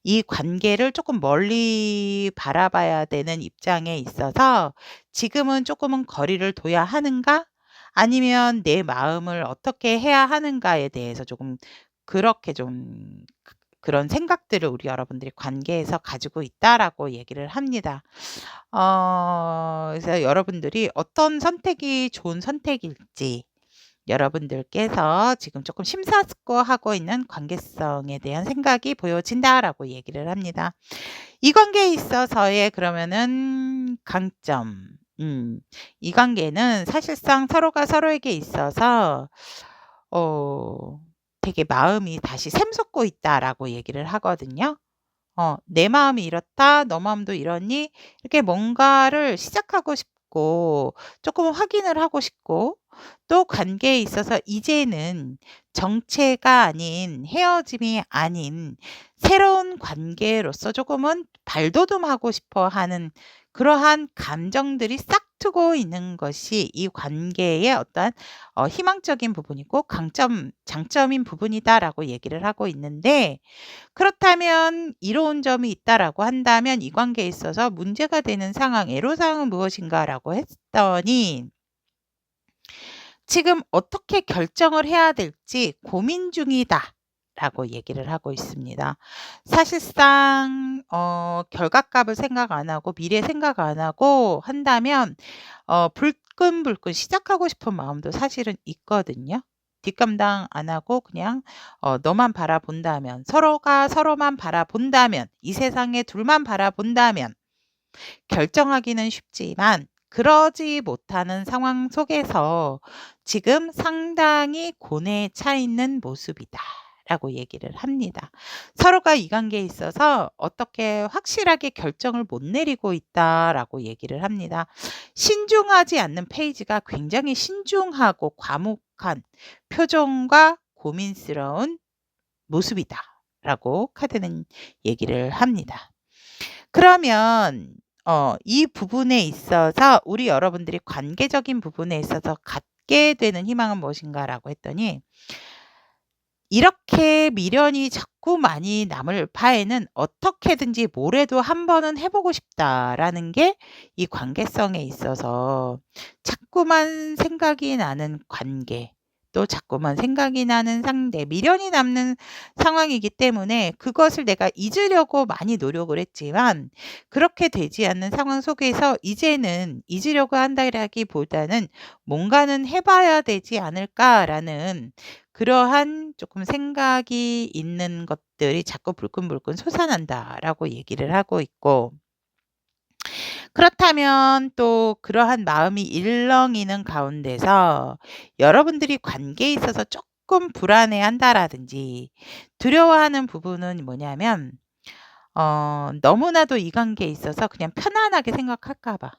A: 이 관계를 조금 멀리 바라봐야 되는 입장에 있어서 지금은 조금은 거리를 둬야 하는가? 아니면 내 마음을 어떻게 해야 하는가에 대해서 조금 그렇게 좀 그런 생각들을 우리 여러분들이 관계에서 가지고 있다라고 얘기를 합니다. 그래서 여러분들이 어떤 선택이 좋은 선택일지 여러분들께서 지금 조금 심사숙고하고 있는 관계성에 대한 생각이 보여진다라고 얘기를 합니다. 이 관계에 있어서의 그러면은 강점. 이 관계는 사실상 서로가 서로에게 있어서 되게 마음이 다시 샘솟고 있다라고 얘기를 하거든요. "내 마음이 이렇다. 너 마음도 이러니?" 이렇게 뭔가를 시작하고 싶고 조금 확인을 하고 싶고 또 관계에 있어서 이제는 정체가 아닌 헤어짐이 아닌 새로운 관계로서 조금은 발돋움하고 싶어 하는 그러한 감정들이 싹트고 있는 것이 이 관계의 어떠한 희망적인 부분이고 장점인 부분이다라고 얘기를 하고 있는데 그렇다면 이로운 점이 있다라고 한다면 이 관계에 있어서 문제가 되는 상황, 애로사항은 무엇인가라고 했더니 지금 어떻게 결정을 해야 될지 고민 중이다라고 얘기를 하고 있습니다. 사실상 결과값을 생각 안 하고 미래 생각 안 하고 한다면 불끈불끈 시작하고 싶은 마음도 사실은 있거든요. 뒷감당 안 하고 그냥 너만 바라본다면 서로가 서로만 바라본다면 이 세상에 둘만 바라본다면 결정하기는 쉽지만 그러지 못하는 상황 속에서 지금 상당히 고뇌에 차 있는 모습이다라고 얘기를 합니다. 서로가 이 관계에 있어서 어떻게 확실하게 결정을 못 내리고 있다라고 얘기를 합니다. 신중하지 않는 페이지가 굉장히 신중하고 과묵한 표정과 고민스러운 모습이다라고 카드는 얘기를 합니다. 그러면 이 부분에 있어서 우리 여러분들이 관계적인 부분에 있어서 갖게 되는 희망은 무엇인가라고 했더니 이렇게 미련이 자꾸 많이 남을 바에는 어떻게든지 뭐래도 한 번은 해 보고 싶다라는 게 이 관계성에 있어서 자꾸만 생각이 나는 관계 또 자꾸만 생각이 나는 상대 미련이 남는 상황이기 때문에 그것을 내가 잊으려고 많이 노력을 했지만 그렇게 되지 않는 상황 속에서 이제는 잊으려고 한다라기보다는 '뭔가는 해 봐야 되지 않을까.'라는 그러한 조금 생각이 있는 것들이 자꾸 불끈불끈 솟아난다라고 얘기를 하고 있고 그렇다면 또 그러한 마음이 일렁이는 가운데서 여러분들이 관계에 있어서 조금 불안해한다라든지 두려워하는 부분은 뭐냐면 너무나도 이 관계에 있어서 그냥 편안하게 생각할까 봐.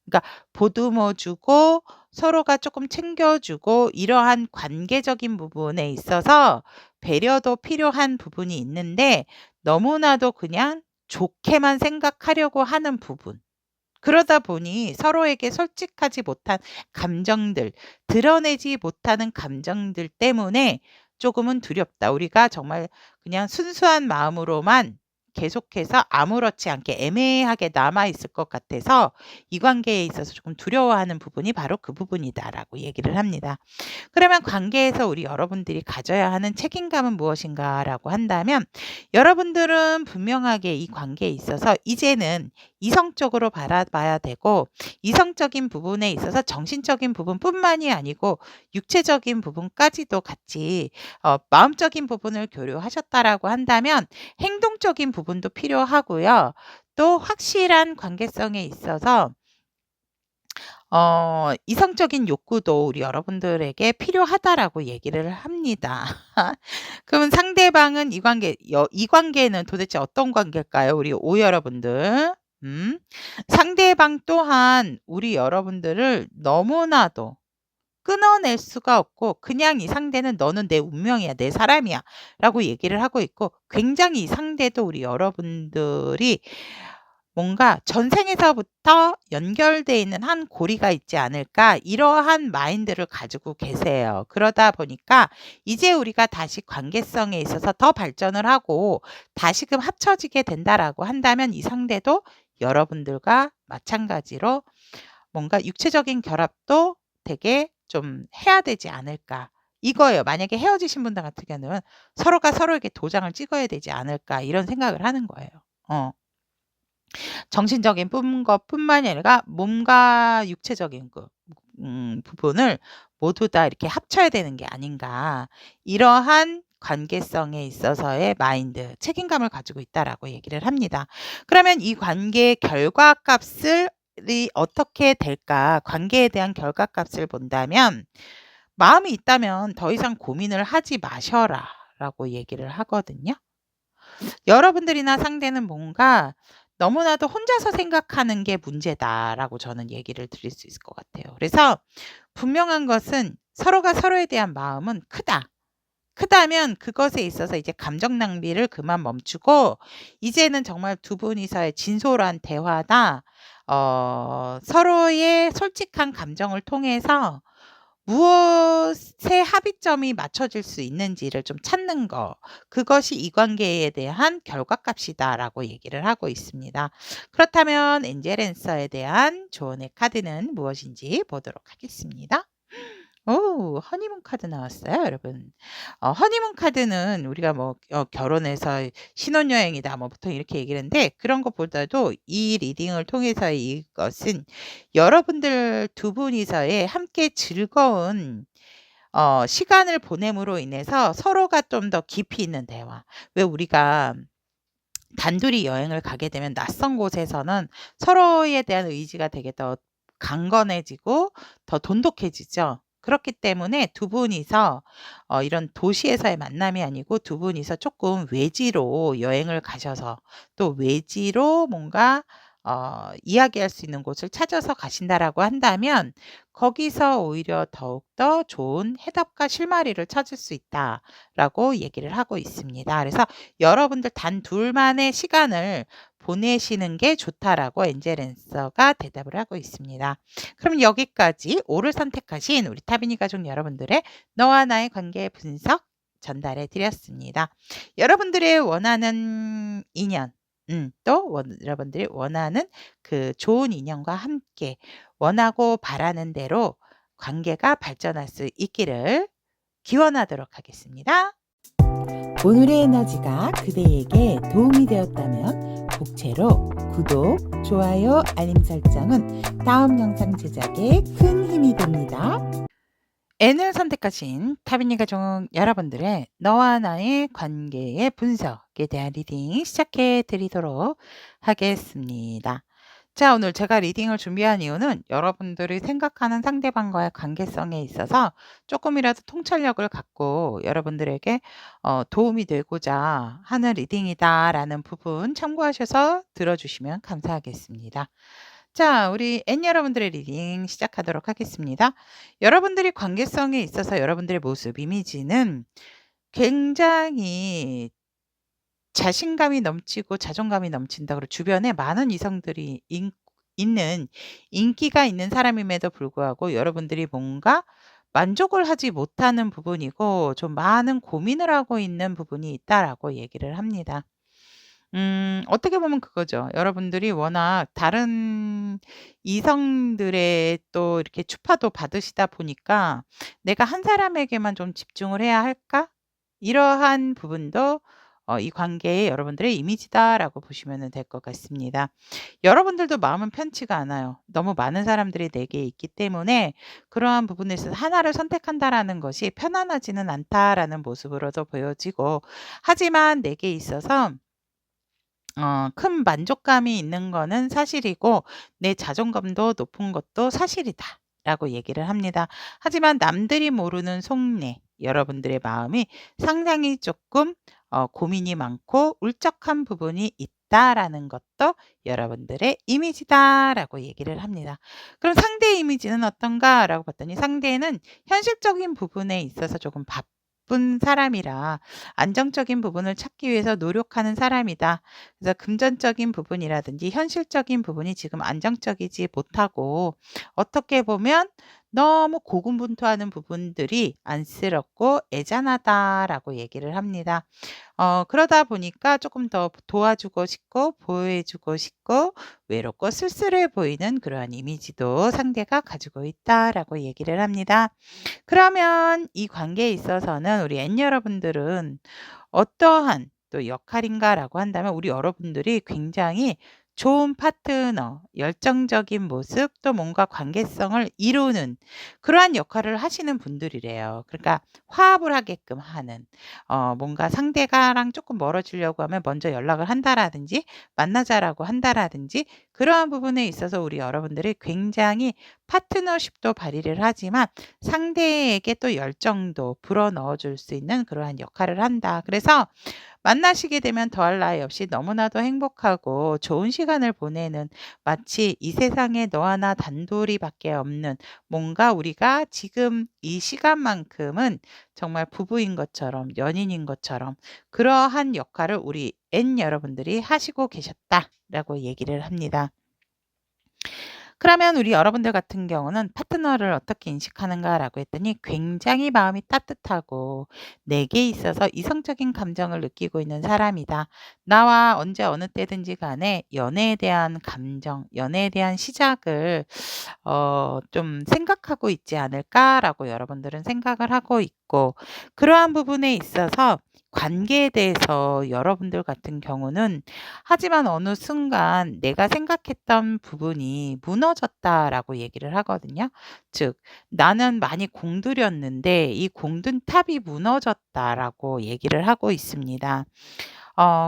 A: 그러니까 보듬어 주고 서로가 조금 챙겨 주고 이러한 관계적인 부분에 있어서 배려도 필요한 부분이 있는데 너무나도 그냥 좋게만 생각하려고 하는 부분. 그러다 보니 서로에게 솔직하지 못한 감정들, 드러내지 못하는 감정들 때문에 조금은 두렵다. 우리가 정말 그냥 순수한 마음으로만 계속해서 아무렇지 않게 애매하게 남아있을 것 같아서 이 관계에 있어서 조금 두려워하는 부분이 바로 그 부분이다라고 얘기를 합니다. 그러면 관계에서 우리 여러분들이 가져야 하는 책임감은 무엇인가라고 한다면 여러분들은 분명하게 이 관계에 있어서 이제는 이성적으로 바라봐야 되고 이성적인 부분에 있어서 정신적인 부분뿐만이 아니고 육체적인 부분까지도 같이 마음적인 부분을 교류하셨다라고 한다면 행동적인 부분도 필요하고요. 또 확실한 관계성에 있어서 이성적인 욕구도 우리 여러분들에게 필요하다라고 얘기를 합니다. 그러면 상대방은 이 관계는 도대체 어떤 관계일까요? 우리 오 여러분들. 상대방 또한 우리 여러분들을 너무나도 끊어낼 수가 없고 그냥 이 상대는 너는 내 운명이야, 내 사람이야 라고 얘기를 하고 있고 굉장히 이 상대도 우리 여러분들이 뭔가 전생에서부터 연결돼 있는 한 고리가 있지 않을까 이러한 마인드를 가지고 계세요. 그러다 보니까 이제 우리가 다시 관계성에 있어서 더 발전을 하고 다시금 합쳐지게 된다라고 한다면 이 상대도 여러분들과 마찬가지로 뭔가 육체적인 결합도 되게 좀 해야 되지 않을까. 이거예요. 만약에 헤어지신 분들 같은 경우는 서로가 서로에게 도장을 찍어야 되지 않을까 이런 생각을 하는 거예요. 정신적인 것뿐만이 아니라 몸과 육체적인 부분을 모두 다 이렇게 합쳐야 되는 게 아닌가. 이러한 관계성에 있어서의 마인드, 책임감을 가지고 있다라고 얘기를 합니다. 그러면 이 관계의 결과값을 어떻게 될까? 관계에 대한 결과값을 본다면 마음이 있다면 더 이상 고민을 하지 마셔라 라고 얘기를 하거든요. 여러분들이나 상대는 뭔가 너무나도 혼자서 생각하는 게 문제다라고 저는 얘기를 드릴 수 있을 것 같아요. 그래서 분명한 것은 서로가 서로에 대한 마음은 크다. 크다면 그것에 있어서 이제 감정 낭비를 그만 멈추고 이제는 정말 두 분이서의 진솔한 대화나 서로의 솔직한 감정을 통해서 무엇의 합의점이 맞춰질 수 있는지를 좀 찾는 거. 그것이 이 관계에 대한 결과값이다라고 얘기를 하고 있습니다. 그렇다면 엔젤 앤서에 대한 조언의 카드는 무엇인지 보도록 하겠습니다. 오, 허니문 카드 나왔어요, 여러분. 허니문 카드는 우리가 뭐 결혼해서 신혼여행이다 뭐 보통 이렇게 얘기를 하는데 그런 것보다도 이 리딩을 통해서 이것은 여러분들 두 분이서의 함께 즐거운 시간을 보냄으로 인해서 서로가 좀 더 깊이 있는 대화. 왜 우리가 단둘이 여행을 가게 되면 낯선 곳에서는 서로에 대한 의지가 되게 더 강건해지고 더 돈독해지죠. 그렇기 때문에 두 분이서 이런 도시에서의 만남이 아니고 두 분이서 조금 외지로 여행을 가셔서 또 외지로 뭔가 이야기할 수 있는 곳을 찾아서 가신다라고 한다면 거기서 오히려 더욱더 좋은 해답과 실마리를 찾을 수 있다라고 얘기를 하고 있습니다. 그래서 여러분들 단 둘만의 시간을 보내시는 게 좋다라고 엔젤 앤서가 대답을 하고 있습니다. 그럼 여기까지 오를 선택하신 우리 타비니 가족 여러분들의 너와 나의 관계 분석 전달해 드렸습니다. 여러분들의 원하는 인연 또 여러분들이 원하는 그 좋은 인연과 함께 원하고 바라는 대로 관계가 발전할 수 있기를 기원하도록 하겠습니다.
B: 오늘의 에너지가 그대에게 도움이 되었다면 복채로 구독, 좋아요, 알림 설정은 다음 영상 제작에 큰 힘이 됩니다.
A: N을 선택하신 타비니 가족 여러분들의 너와 나의 관계의 분석에 대한 리딩 시작해 드리도록 하겠습니다. 자, 오늘 제가 리딩을 준비한 이유는 여러분들이 생각하는 상대방과의 관계성에 있어서 조금이라도 통찰력을 갖고 여러분들에게 도움이 되고자 하는 리딩이다라는 부분 참고하셔서 들어주시면 감사하겠습니다. 자, 우리 N 여러분들의 리딩 시작하도록 하겠습니다. 여러분들이 관계성에 있어서 여러분들의 모습, 이미지는 굉장히 자신감이 넘치고 자존감이 넘친다. 그리고 주변에 많은 이성들이 있는 인기가 있는 사람임에도 불구하고 여러분들이 뭔가 만족을 하지 못하는 부분이고 좀 많은 고민을 하고 있는 부분이 있다라고 얘기를 합니다. 어떻게 보면 그거죠. 여러분들이 워낙 다른 이성들의 또 이렇게 추파도 받으시다 보니까 '내가 한 사람에게만 좀 집중을 해야 할까?' 이러한 부분도 이 관계의 여러분들의 이미지다라고 보시면은 될 것 같습니다. 여러분들도 마음은 편치가 않아요. 너무 많은 사람들이 내게 있기 때문에 그러한 부분에서 '하나를 선택한다.'라는 것이 편안하지는 않다라는 모습으로도 보여지고, 하지만 내게 있어서 큰 만족감이 있는 거는 사실이고 내 자존감도 높은 것도 사실이다라고 얘기를 합니다. 하지만 남들이 모르는 속내, 여러분들의 마음이 상당히 조금 고민이 많고 울적한 부분이 있다라는 것도 여러분들의 이미지다라고 얘기를 합니다. 그럼 상대의 이미지는 어떤가라고 봤더니, 상대는 현실적인 부분에 있어서 조금 바쁜 사람이라 안정적인 부분을 찾기 위해서 노력하는 사람이다. 그래서 금전적인 부분이라든지 현실적인 부분이 지금 안정적이지 못하고, 어떻게 보면 너무 고군분투하는 부분들이 안쓰럽고 애잔하다라고 얘기를 합니다. 그러다 보니까 조금 더 도와주고 싶고 보호해 주고 싶고 외롭고 쓸쓸해 보이는 그러한 이미지도 상대가 가지고 있다라고 얘기를 합니다. 그러면 이 관계에 있어서는 우리 N 여러분들은 어떠한 또 역할인가라고 한다면, 우리 여러분들이 굉장히 좋은 파트너, 열정적인 모습, 또 뭔가 관계성을 이루는 그러한 역할을 하시는 분들이래요. 그러니까 화합을 하게끔 하는, 뭔가 상대가랑 조금 멀어지려고 하면 먼저 연락을 한다라든지 만나자라고 한다라든지, 그러한 부분에 있어서 우리 여러분들이 굉장히 파트너십도 발휘를 하지만 상대에게 또 열정도 불어넣어 줄 수 있는 그러한 역할을 한다. 그래서 만나시게 되면 더할 나위 없이 너무나도 행복하고 좋은 시간을 보내는, 마치 이 세상에 너와 나 단둘이밖에 없는, 뭔가 우리가 지금 이 시간만큼은 정말 부부인 것처럼 연인인 것처럼 그러한 역할을 우리 N 여러분들이 하시고 계셨다라고 얘기를 합니다. 그러면 우리 여러분들 같은 경우는 파트너를 어떻게 인식하는가라고 했더니, 굉장히 마음이 따뜻하고 내게 있어서 이성적인 감정을 느끼고 있는 사람이다. 나와 언제 어느 때든지 간에 연애에 대한 감정, 연애에 대한 시작을 좀 생각하고 있지 않을까라고 여러분들은 생각을 하고 있고, 그러한 부분에 있어서 관계에 대해서 여러분들 같은 경우는, 하지만 어느 순간 내가 생각했던 부분이 무너졌다라고 얘기를 하거든요. 즉, 나는 많이 공들였는데 이 공든 탑이 무너졌다라고 얘기를 하고 있습니다.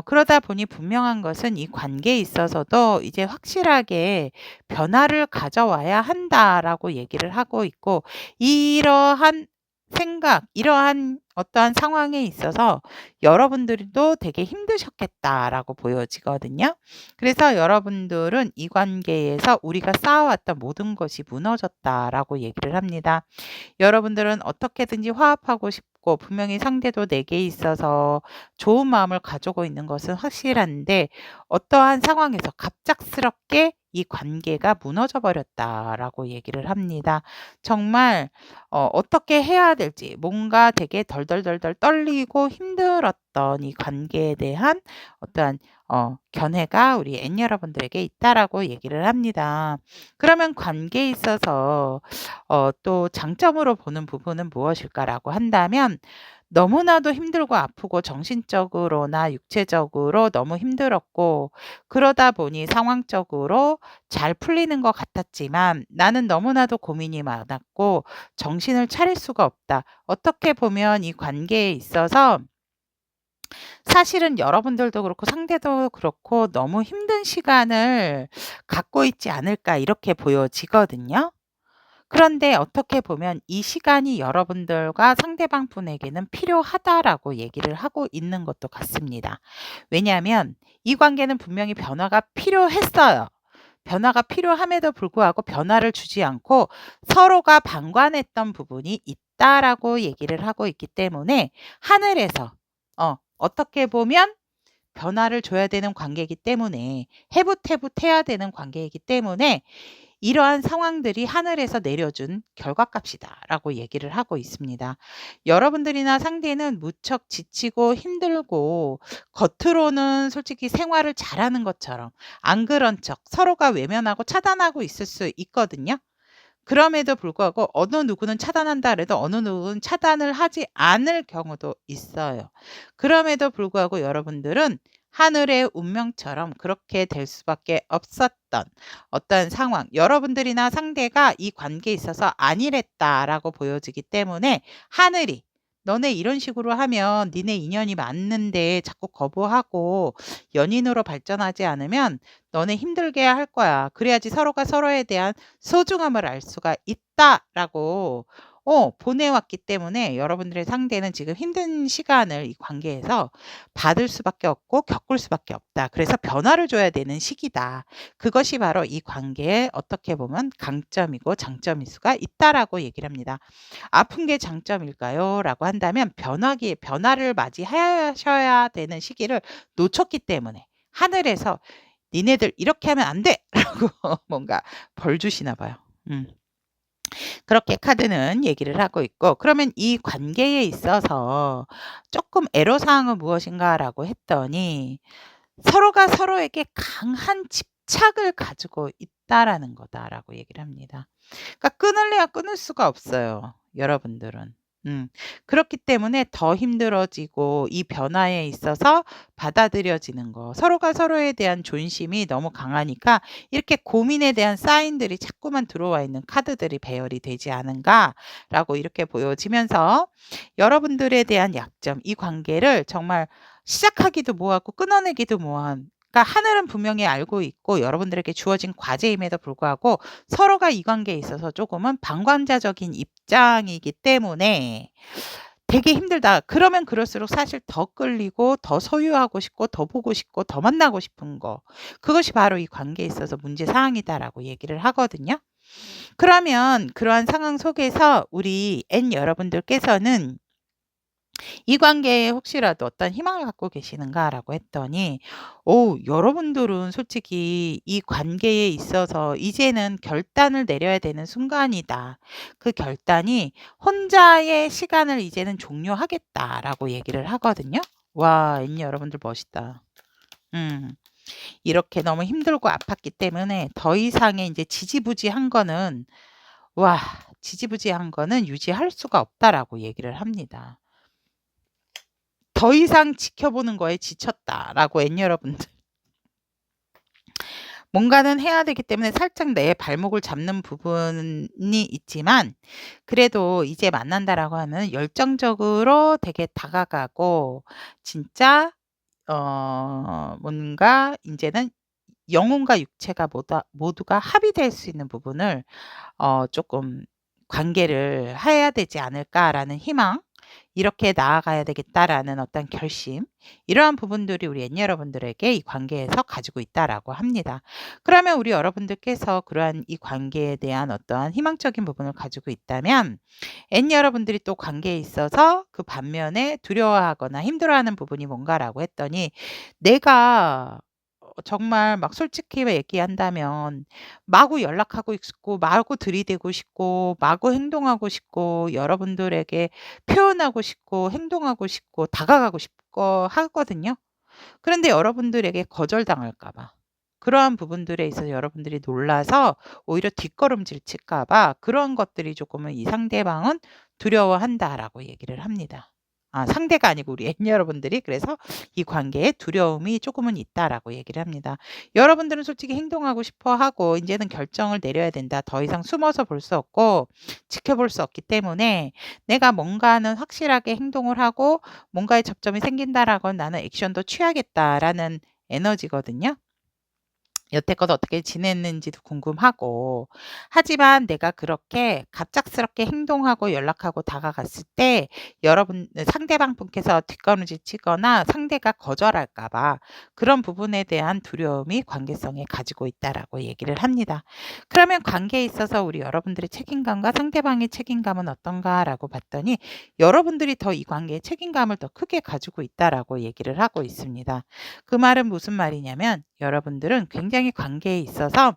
A: 그러다 보니 분명한 것은 이 관계에 있어서도 이제 확실하게 변화를 가져와야 한다라고 얘기를 하고 있고, 이러한 생각, 이러한 어떠한 상황에 있어서 여러분들도 되게 힘드셨겠다라고 보여지거든요. 그래서 여러분들은 이 관계에서 우리가 쌓아왔던 모든 것이 무너졌다라고 얘기를 합니다. 여러분들은 어떻게든지 화합하고 싶고 분명히 상대도 내게 있어서 좋은 마음을 가지고 있는 것은 확실한데, 어떠한 상황에서 갑작스럽게 이 관계가 무너져 버렸다라고 얘기를 합니다. 정말 어떻게 해야 될지 뭔가 되게 덜덜덜덜 떨리고 힘들었던 이 관계에 대한 어떠한 견해가 우리 N 여러분들에게 있다라고 얘기를 합니다. 그러면 관계에 있어서 또 장점으로 보는 부분은 무엇일까라고 한다면, 너무나도 힘들고 아프고 정신적으로나 육체적으로 너무 힘들었고, 그러다 보니 상황적으로 잘 풀리는 것 같았지만 나는 너무나도 고민이 많았고 정신을 차릴 수가 없다. 어떻게 보면 이 관계에 있어서 사실은 여러분들도 그렇고 상대도 그렇고 너무 힘든 시간을 갖고 있지 않을까, 이렇게 보여지거든요. 그런데 어떻게 보면 이 시간이 여러분들과 상대방 분에게는 필요하다라고 얘기를 하고 있는 것도 같습니다. 왜냐하면 이 관계는 분명히 변화가 필요했어요. 변화가 필요함에도 불구하고 변화를 주지 않고 서로가 방관했던 부분이 있다라고 얘기를 하고 있기 때문에, 하늘에서 어떻게 보면 변화를 줘야 되는 관계이기 때문에, 해붓해붓해야 되는 관계이기 때문에 이러한 상황들이 하늘에서 내려준 결과값이다라고 얘기를 하고 있습니다. 여러분들이나 상대는 무척 지치고 힘들고 겉으로는 솔직히 생활을 잘하는 것처럼 안 그런 척 서로가 외면하고 차단하고 있을 수 있거든요. 그럼에도 불구하고 어느 누구는 차단한다 그래도 어느 누구는 차단을 하지 않을 경우도 있어요. 그럼에도 불구하고 여러분들은 하늘의 운명처럼 그렇게 될 수밖에 없었던 어떤 상황, 여러분들이나 상대가 이 관계에 있어서 아니랬다라고 보여지기 때문에 하늘이 너네 이런 식으로 하면 니네 인연이 맞는데 자꾸 거부하고 연인으로 발전하지 않으면 너네 힘들게 할 거야. 그래야지 서로가 서로에 대한 소중함을 알 수가 있다라고 보내왔기 때문에 여러분들의 상대는 지금 힘든 시간을 이 관계에서 받을 수밖에 없고 겪을 수밖에 없다. 그래서 변화를 줘야 되는 시기다. 그것이 바로 이 관계에 어떻게 보면 강점이고 장점일 수가 있다라고 얘기를 합니다. 아픈 게 장점일까요? 라고 한다면 변화를 맞이하셔야 되는 시기를 놓쳤기 때문에 하늘에서 니네들 이렇게 하면 안 돼! 라고 뭔가 벌 주시나 봐요. 그렇게 카드는 얘기를 하고 있고, 그러면 이 관계에 있어서 조금 애로사항은 무엇인가라고 했더니 서로가 서로에게 강한 집착을 가지고 있다라는 거다라고 얘기를 합니다. 그러니까 끊을래야 끊을 수가 없어요, 여러분들은. 그렇기 때문에 더 힘들어지고 이 변화에 있어서 받아들여지는 거. 서로가 서로에 대한 존심이 너무 강하니까 이렇게 고민에 대한 사인들이 자꾸만 들어와 있는 카드들이 배열이 되지 않은가라고 이렇게 보여지면서 여러분들에 대한 약점, 이 관계를 정말 시작하기도 뭐하고 끊어내기도 뭐한 그러니까 하늘은 분명히 알고 있고 여러분들에게 주어진 과제임에도 불구하고 서로가 이 관계에 있어서 조금은 방관자적인 입장이기 때문에 되게 힘들다. 그러면 그럴수록 사실 더 끌리고 더 소유하고 싶고 더 보고 싶고 더 만나고 싶은 거. 그것이 바로 이 관계에 있어서 문제 사항이다라고 얘기를 하거든요. 그러면 그러한 상황 속에서 우리 N 여러분들께서는 이 관계에 혹시라도 어떤 희망을 갖고 계시는가라고 했더니 여러분들은 솔직히 이 관계에 있어서 이제는 결단을 내려야 되는 순간이다. 그 결단이 혼자의 시간을 이제는 종료하겠다라고 얘기를 하거든요. 와, N 여러분들 멋있다. 이렇게 너무 힘들고 아팠기 때문에 더 이상의 이제 지지부지한 거는 유지할 수가 없다라고 얘기를 합니다. 더 이상 지켜보는 거에 지쳤다라고 N 여러분들. 뭔가는 해야 되기 때문에 살짝 내 발목을 잡는 부분이 있지만 그래도 이제 만난다라고 하면 열정적으로 되게 다가가고 진짜 뭔가 인제는 영혼과 육체가 모두가 합의될 수 있는 부분을 조금 관계를 해야 되지 않을까라는 희망, 이렇게 나아가야 되겠다라는 어떤 결심, 이러한 부분들이 우리 N 여러분들에게 이 관계에서 가지고 있다라고 합니다. 그러면 우리 여러분들께서 그러한 이 관계에 대한 어떠한 희망적인 부분을 가지고 있다면 N 여러분들이 또 관계에 있어서 그 반면에 두려워하거나 힘들어하는 부분이 뭔가라고 했더니 내가 정말 막 솔직히 얘기한다면 마구 연락하고 싶고 마구 들이대고 싶고 마구 행동하고 싶고 여러분들에게 표현하고 싶고 행동하고 싶고 다가가고 싶고 하거든요. 그런데 여러분들에게 거절당할까 봐. 그러한 부분들에 있어서 여러분들이 놀라서 오히려 뒷걸음질 칠까 봐 그런 것들이 조금은 이 상대방은 두려워한다라고 얘기를 합니다. 상대가 아니고 우리 N 여러분들이 그래서 이 관계에 두려움이 조금은 있다라고 얘기를 합니다. 여러분들은 솔직히 행동하고 싶어 하고 이제는 결정을 내려야 된다. 더 이상 숨어서 볼 수 없고 지켜볼 수 없기 때문에 내가 뭔가는 확실하게 행동을 하고 뭔가의 접점이 생긴다라고 나는 액션도 취하겠다라는 에너지거든요. 여태껏 어떻게 지냈는지도 궁금하고 하지만 내가 그렇게 갑작스럽게 행동하고 연락하고 다가갔을 때 상대방 분께서 뒷걸음질 치거나 상대가 거절할까 봐 그런 부분에 대한 두려움이 관계성에 가지고 있다라고 얘기를 합니다. 그러면 관계에 있어서 우리 여러분들의 책임감과 상대방의 책임감은 어떤가라고 봤더니 여러분들이 더 이 관계의 책임감을 더 크게 가지고 있다라고 얘기를 하고 있습니다. 그 말은 무슨 말이냐면 여러분들은 굉장히 굉장히 관계에 있어서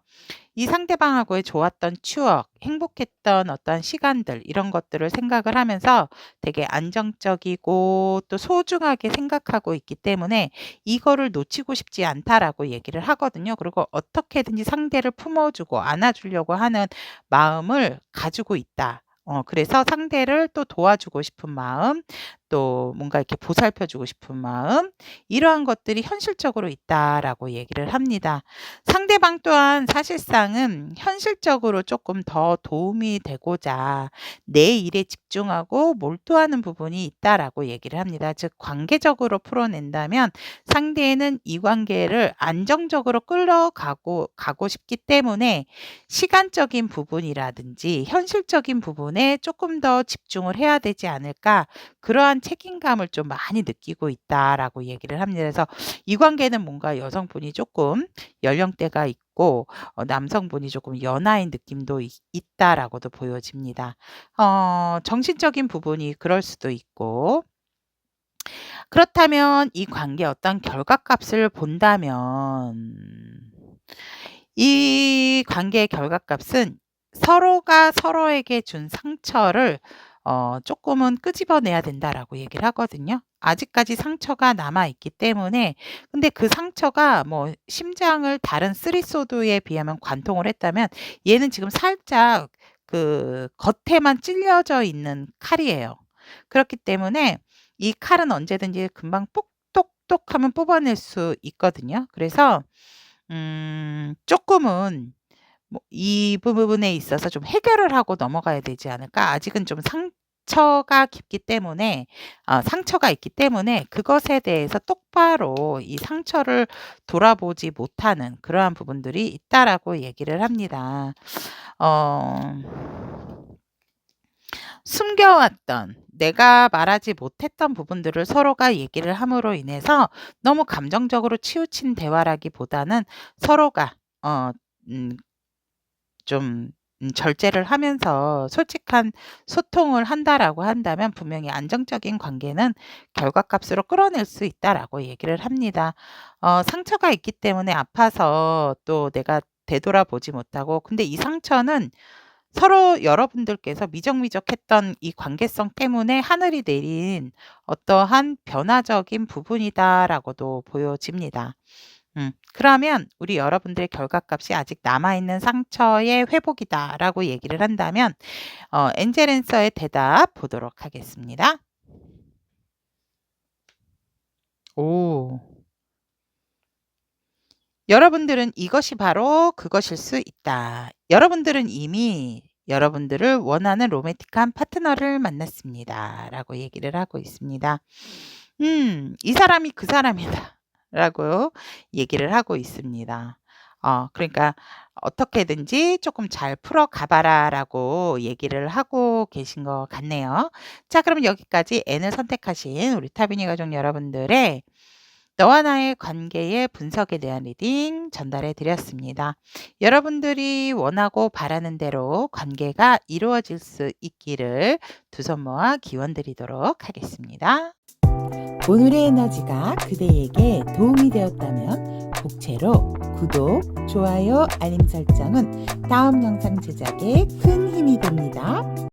A: 이 상대방하고의 좋았던 추억, 행복했던 어떤 시간들 이런 것들을 생각을 하면서 되게 안정적이고 또 소중하게 생각하고 있기 때문에 이거를 놓치고 싶지 않다라고 얘기를 하거든요. 그리고 어떻게든지 상대를 품어주고 안아주려고 하는 마음을 가지고 있다. 그래서 상대를 또 도와주고 싶은 마음, 또 뭔가 이렇게 보살펴주고 싶은 마음, 이러한 것들이 현실적으로 있다라고 얘기를 합니다. 상대방 또한 사실상은 현실적으로 조금 더 도움이 되고자 내 일에 집중하고 몰두하는 부분이 있다라고 얘기를 합니다. 즉, 관계적으로 풀어낸다면 상대는 이 관계를 안정적으로 가고 싶기 때문에 시간적인 부분이라든지 현실적인 부분에 조금 더 집중을 해야 되지 않을까, 그러한 책임감을 좀 많이 느끼고 있다라고 얘기를 합니다. 그래서 이 관계는 뭔가 여성분이 조금 연령대가 있고 남성분이 조금 연하인 느낌도 있다라고도 보여집니다. 정신적인 부분이 그럴 수도 있고, 그렇다면 이 관계의 어떤 결과값을 본다면 이 관계의 결과값은 서로가 서로에게 준 상처를 조금은 끄집어내야 된다라고 얘기를 하거든요. 아직까지 상처가 남아 있기 때문에, 근데 그 상처가 뭐 심장을 다른 쓰리소드에 비하면 관통을 했다면 얘는 지금 살짝 그 겉에만 찔려져 있는 칼이에요. 그렇기 때문에 이 칼은 언제든지 금방 똑똑똑 하면 뽑아낼 수 있거든요. 그래서 쪼끔은 뭐 이 부분에 있어서 좀 해결을 하고 넘어가야 되지 않을까? 아직은 좀 상처가 있기 때문에 그것에 대해서 똑바로 이 상처를 돌아보지 못하는 그러한 부분들이 있다라고 얘기를 합니다. 숨겨왔던, 내가 말하지 못했던 부분들을 서로가 얘기를 함으로 인해서 너무 감정적으로 치우친 대화라기보다는 서로가 좀 절제를 하면서 솔직한 소통을 한다라고 한다면 분명히 안정적인 관계는 결과값으로 끌어낼 수 있다라고 얘기를 합니다. 상처가 있기 때문에 아파서 또 내가 되돌아보지 못하고, 근데 이 상처는 서로 여러분들께서 미적미적했던 이 관계성 때문에 하늘이 내린 어떠한 변화적인 부분이다라고도 보여집니다. 그러면 우리 여러분들의 결과값이 아직 남아있는 상처의 회복이다라고 얘기를 한다면 엔젤 앤서의 대답 보도록 하겠습니다. 오. 여러분들은 이것이 바로 그것일 수 있다. 여러분들은 이미 여러분들을 원하는 로맨틱한 파트너를 만났습니다. 라고 얘기를 하고 있습니다. 이 사람이 그 사람이다. 라고 얘기를 하고 있습니다. 그러니까 어떻게든지 조금 잘 풀어가 봐라 라고 얘기를 하고 계신 것 같네요. 자, 그럼 여기까지 N을 선택하신 우리 타비니 가족 여러분들의 너와 나의 관계의 분석에 대한 리딩 전달해 드렸습니다. 여러분들이 원하고 바라는 대로 관계가 이루어질 수 있기를 두 손 모아 기원 드리도록 하겠습니다.
B: 오늘의 에너지가 그대에게 도움이 되었다면 복채로 구독, 좋아요, 알림 설정은 다음 영상 제작에 큰 힘이 됩니다.